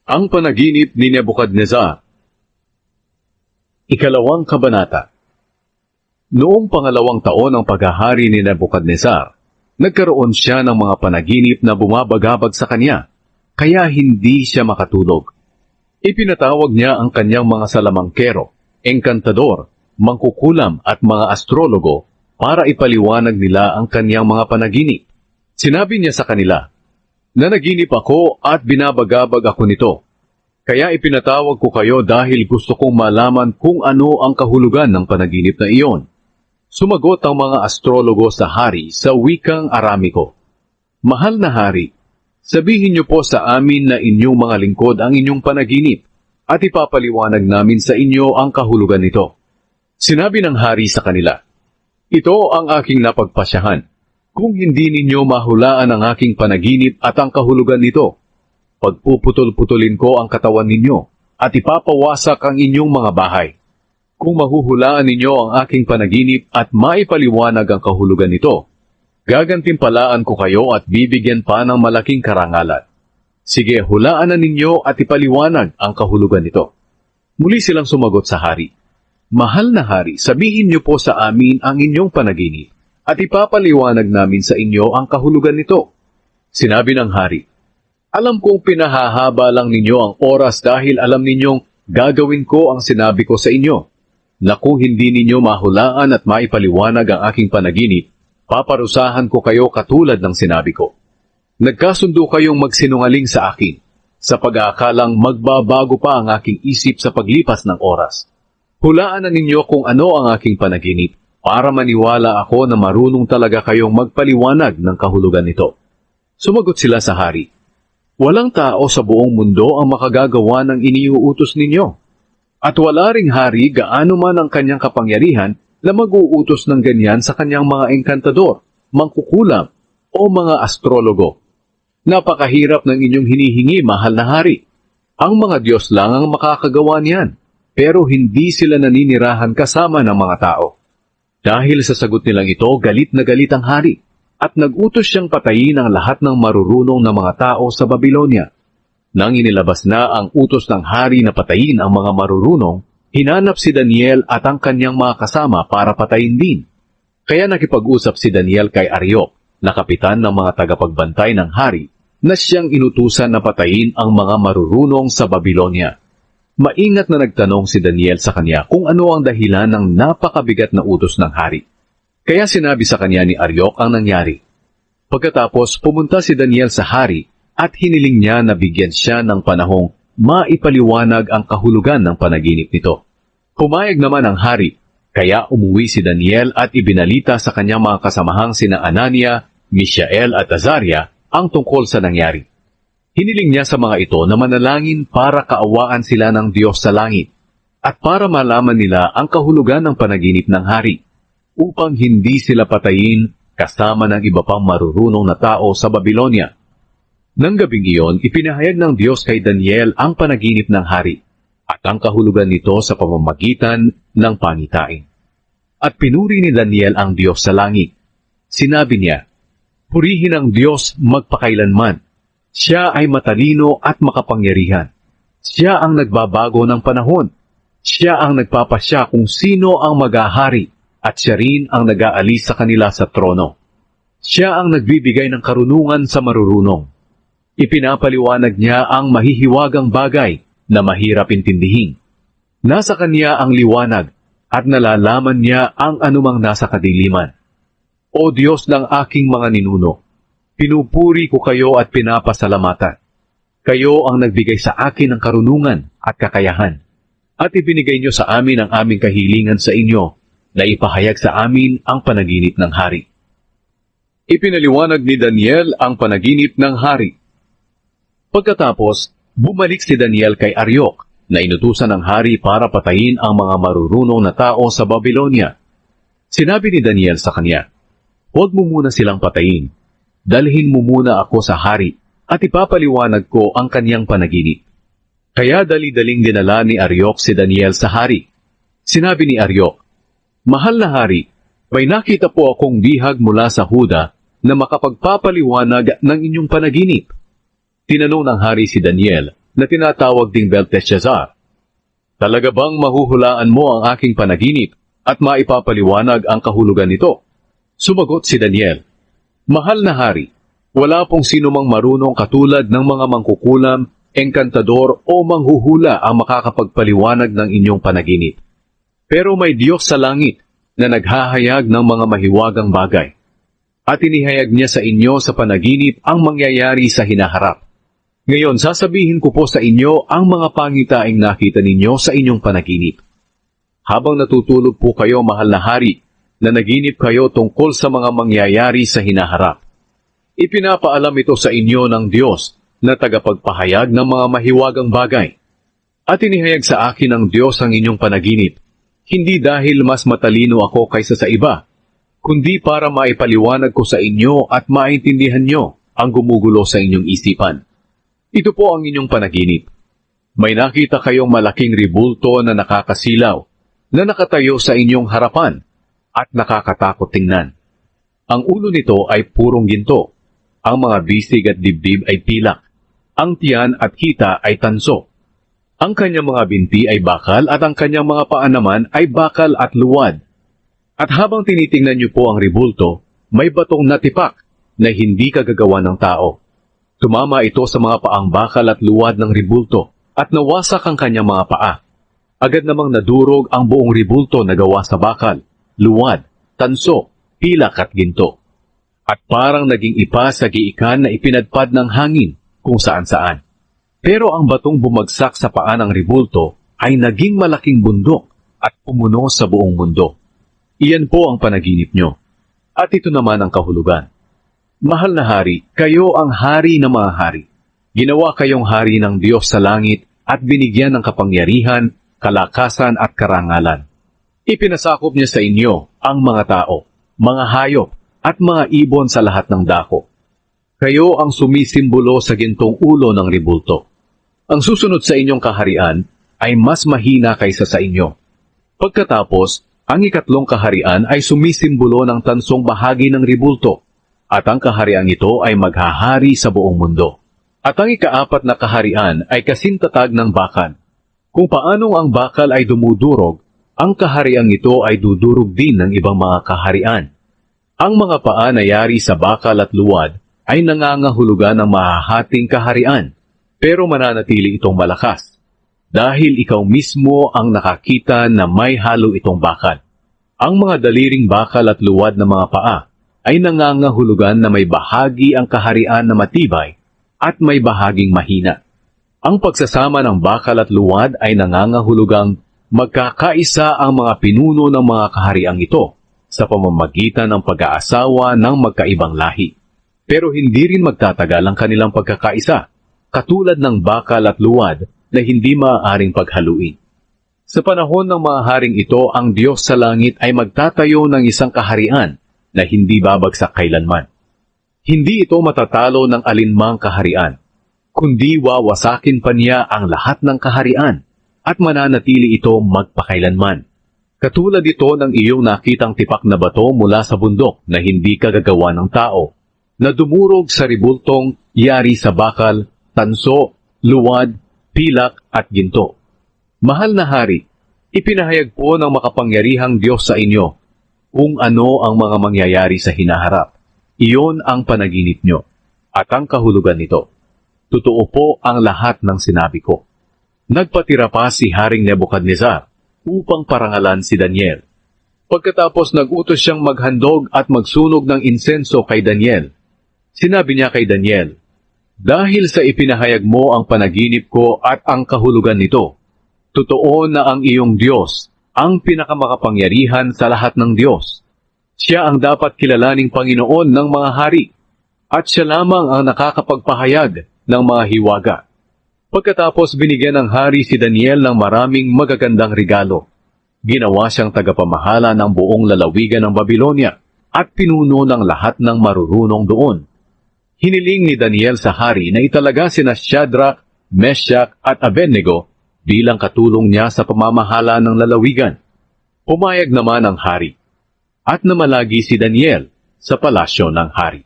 Ang panaginip ni Nebuchadnezzar. Ikalawang kabanata. Noong pangalawang taon ng paghahari ni Nebuchadnezzar, nagkaroon siya ng mga panaginip na bumabagabag sa kanya, kaya hindi siya makatulog. Ipinatawag niya ang kanyang mga salamangkero, engkantador, mangkukulam at mga astrologo para ipaliwanag nila ang kanyang mga panaginip. Sinabi niya sa kanila, "Nanaginip ako at binabagabag ako nito. Kaya ipinatawag ko kayo dahil gusto kong malaman kung ano ang kahulugan ng panaginip na iyon." Sumagot ang mga astrologo sa hari sa wikang Aramiko, "Mahal na hari, sabihin niyo po sa amin na inyong mga lingkod ang inyong panaginip at ipapaliwanag namin sa inyo ang kahulugan nito." Sinabi ng hari sa kanila, "Ito ang aking napagpasyahan. Kung hindi ninyo mahulaan ang aking panaginip at ang kahulugan nito, pagpuputol-putulin ko ang katawan ninyo at ipapawasak ang inyong mga bahay. Kung mahuhulaan ninyo ang aking panaginip at maipaliwanag ang kahulugan nito, gagantimpalaan ko kayo at bibigyan pa ng malaking karangalan. Sige, hulaan na ninyo at ipaliwanag ang kahulugan nito." Muli silang sumagot sa hari, "Mahal na hari, sabihin niyo po sa amin ang inyong panaginip at ipapaliwanag namin sa inyo ang kahulugan nito." Sinabi ng hari, "Alam kong pinahahaba lang ninyo ang oras dahil alam ninyong gagawin ko ang sinabi ko sa inyo, na kung hindi ninyo mahulaan at maipaliwanag ang aking panaginip, paparusahan ko kayo katulad ng sinabi ko. Nagkasundo kayong magsinungaling sa akin, sa pag-aakalang magbabago pa ang aking isip sa paglipas ng oras. Hulaan na ninyo kung ano ang aking panaginip, para maniwala ako na marunong talaga kayong magpaliwanag ng kahulugan nito." Sumagot sila sa hari, "Walang tao sa buong mundo ang makagagawa ng iniuutos ninyo. At wala ring hari gaano man ang kanyang kapangyarihan na mag-uutos ng ganyan sa kanyang mga engkantador, mangkukulam, o mga astrologo. Napakahirap ng inyong hinihingi, mahal na hari. Ang mga Diyos lang ang makakagawa niyan, pero hindi sila naninirahan kasama ng mga tao." Dahil sa sagot nilang ito, galit na galit ang hari, at nag-utos siyang patayin ang lahat ng marurunong na mga tao sa Babylonia. Nang inilabas na ang utos ng hari na patayin ang mga marurunong, hinanap si Daniel at ang kanyang mga kasama para patayin din. Kaya nakipag-usap si Daniel kay Ariok, na kapitan ng mga tagapagbantay ng hari, na siyang inutusan na patayin ang mga marurunong sa Babylonia. Maingat na nagtanong si Daniel sa kanya kung ano ang dahilan ng napakabigat na utos ng hari. Kaya sinabi sa kanya ni Ariok ang nangyari. Pagkatapos, pumunta si Daniel sa hari at hiniling niya na bigyan siya ng panahong maipaliwanag ang kahulugan ng panaginip nito. Pumayag naman ang hari, kaya umuwi si Daniel at ibinalita sa kanyang mga kasamahang sina Anania, Mishael at Azaria ang tungkol sa nangyari. Hiniling niya sa mga ito na manalangin para kaawaan sila ng Diyos sa langit at para malaman nila ang kahulugan ng panaginip ng hari, upang hindi sila patayin kasama ng iba pang marurunong na tao sa Babylonia. Nang gabing iyon, ipinahayag ng Diyos kay Daniel ang panaginip ng hari at ang kahulugan nito sa pamamagitan ng pangitain. At pinuri ni Daniel ang Diyos sa langit. Sinabi niya, "Purihin ang Diyos magpakailanman. Siya ay matalino at makapangyarihan. Siya ang nagbabago ng panahon. Siya ang nagpapasya kung sino ang maghahari at siya rin ang nag-aalis sa kanila sa trono. Siya ang nagbibigay ng karunungan sa marurunong. Ipinapaliwanag niya ang mahihiwagang bagay na mahirap intindihin. Nasa kanya ang liwanag at nalalaman niya ang anumang nasa kadiliman. O Diyos ng aking mga ninuno, pinupuri ko kayo at pinapasalamatan. Kayo ang nagbigay sa akin ng karunungan at kakayahan, at ibinigay niyo sa amin ang aming kahilingan sa inyo na ipahayag sa amin ang panaginip ng hari." Ipinaliwanag ni Daniel ang panaginip ng hari. Pagkatapos, bumalik si Daniel kay Ariok, na inutusan ng hari para patayin ang mga marurunong na tao sa Babylonia. Sinabi ni Daniel sa kanya, "Huwag mo muna silang patayin. Dalhin mo muna ako sa hari at ipapaliwanag ko ang kanyang panaginip." Kaya dali-daling dinala ni Ariok si Daniel sa hari. Sinabi ni Ariok, "Mahal na hari, may nakita po akong bihag mula sa Huda na makapagpapaliwanag ng inyong panaginip." Tinanong ng hari si Daniel na tinatawag ding Belteshazzar. Talaga bang mahuhulaan mo ang aking panaginip at maipapaliwanag ang kahulugan nito? Sumagot si Daniel, Mahal na hari, wala pong sinumang marunong katulad ng mga mangkukulam, engkantador o manghuhula ang makakapagpaliwanag ng inyong panaginip. Pero may Diyos sa langit na naghahayag ng mga mahiwagang bagay. At inihayag niya sa inyo sa panaginip ang mangyayari sa hinaharap. Ngayon, sasabihin ko po sa inyo ang mga pangitaing nakita ninyo sa inyong panaginip. Habang natutulog po kayo, mahal na hari, na naginip kayo tungkol sa mga mangyayari sa hinaharap. Ipinapaalam ito sa inyo ng Diyos na tagapagpahayag ng mga mahiwagang bagay. At inihayag sa akin ng Diyos ang inyong panaginip, hindi dahil mas matalino ako kaysa sa iba, kundi para maipaliwanag ko sa inyo at maintindihan nyo ang gumugulo sa inyong isipan. Ito po ang inyong panaginip. May nakita kayong malaking ribulto na nakakasilaw, na nakatayo sa inyong harapan, at nakakatakot tingnan. Ang ulo nito ay purong ginto, ang mga bisig at dibdib ay pilak, ang tiyan at hita ay tanso. Ang kanyang mga binti ay bakal at ang kanyang mga paa naman ay bakal at luwad. At habang tinitingnan niyo po ang ribulto, may batong natipak na hindi kagagawa ng tao. Tumama ito sa mga paang bakal at luwad ng ribulto at nawasak ang kanyang mga paa. Agad namang nadurog ang buong ribulto na gawa sa bakal, luwad, tanso, pilak at ginto. At parang naging ipa sa giikan na ipinadpad ng hangin kung saan-saan. Pero ang batong bumagsak sa paa ng ribulto ay naging malaking bundok at pumuno sa buong mundo. Iyan po ang panaginip nyo. At ito naman ang kahulugan. Mahal na hari, kayo ang hari ng mga hari. Ginawa kayong hari ng Diyos sa langit at binigyan ng kapangyarihan, kalakasan at karangalan. Ipinasakop niya sa inyo ang mga tao, mga hayop at mga ibon sa lahat ng dako. Kayo ang sumisimbolo sa gintong ulo ng ribulto. Ang susunod sa inyong kaharian ay mas mahina kaysa sa inyo. Pagkatapos, ang ikatlong kaharian ay sumisimbolo ng tansong bahagi ng ribulto, at ang kahariang ito ay maghahari sa buong mundo. At ang ikaapat na kaharian ay kasintatag ng bakal. Kung paanong ang bakal ay dumudurog, ang kahariang ito ay dudurog din ng ibang mga kaharian. Ang mga paa na yari sa bakal at luwad ay nangangahulugan ng mahahating kaharian, pero mananatili itong malakas. Dahil ikaw mismo ang nakakita na may halo itong bakal. Ang mga daliring bakal at luwad na mga paa ay nangangahulugan na may bahagi ang kaharian na matibay at may bahaging mahina. Ang pagsasama ng bakal at luwad ay nangangahulugang magkakaisa ang mga pinuno ng mga kahariang ito sa pamamagitan ng pag-aasawa ng magkaibang lahi. Pero hindi rin magtatagal ang kanilang pagkakaisa, katulad ng bakal at luwad na hindi maaaring paghaluin. Sa panahon ng mga haring ito, ang Diyos sa langit ay magtatayo ng isang kaharian na hindi babagsak kailanman. Hindi ito matatalo ng alinmang kaharian, kundi wawasakin pa niya ang lahat ng kaharian at mananatili ito magpakailanman. Katulad ito ng iyong nakitang tipak na bato mula sa bundok na hindi kagagawa ng tao, na dumurog sa ribultong yari sa bakal, tanso, luwad, pilak at ginto. Mahal na hari, ipinahayag po ng makapangyarihang Diyos sa inyo kung ano ang mga mangyayari sa hinaharap. Iyon ang panaginip nyo at ang kahulugan nito. Totoo po ang lahat ng sinabi ko. Nagpatira pa si Haring Nebukadnezar upang parangalan si Daniel. Pagkatapos nag-utos siyang maghandog at magsunog ng insenso kay Daniel. Sinabi niya kay Daniel, "Dahil sa ipinahayag mo ang panaginip ko at ang kahulugan nito, totoo na ang iyong Diyos ang pinakamakapangyarihan sa lahat ng Diyos. Siya ang dapat kilalaning Panginoon ng mga hari, at siya lamang ang nakakapagpahayag ng mga hiwaga." Pagkatapos binigyan ng hari si Daniel ng maraming magagandang regalo. Ginawa siyang tagapamahala ng buong lalawigan ng Babylonia at pinuno ng lahat ng marurunong doon. Hiniling ni Daniel sa hari na italaga sina Shadrach, Meshach at Abednego bilang katulong niya sa pamamahala ng lalawigan. Pumayag naman ang hari, at namalagi si Daniel sa palasyo ng hari.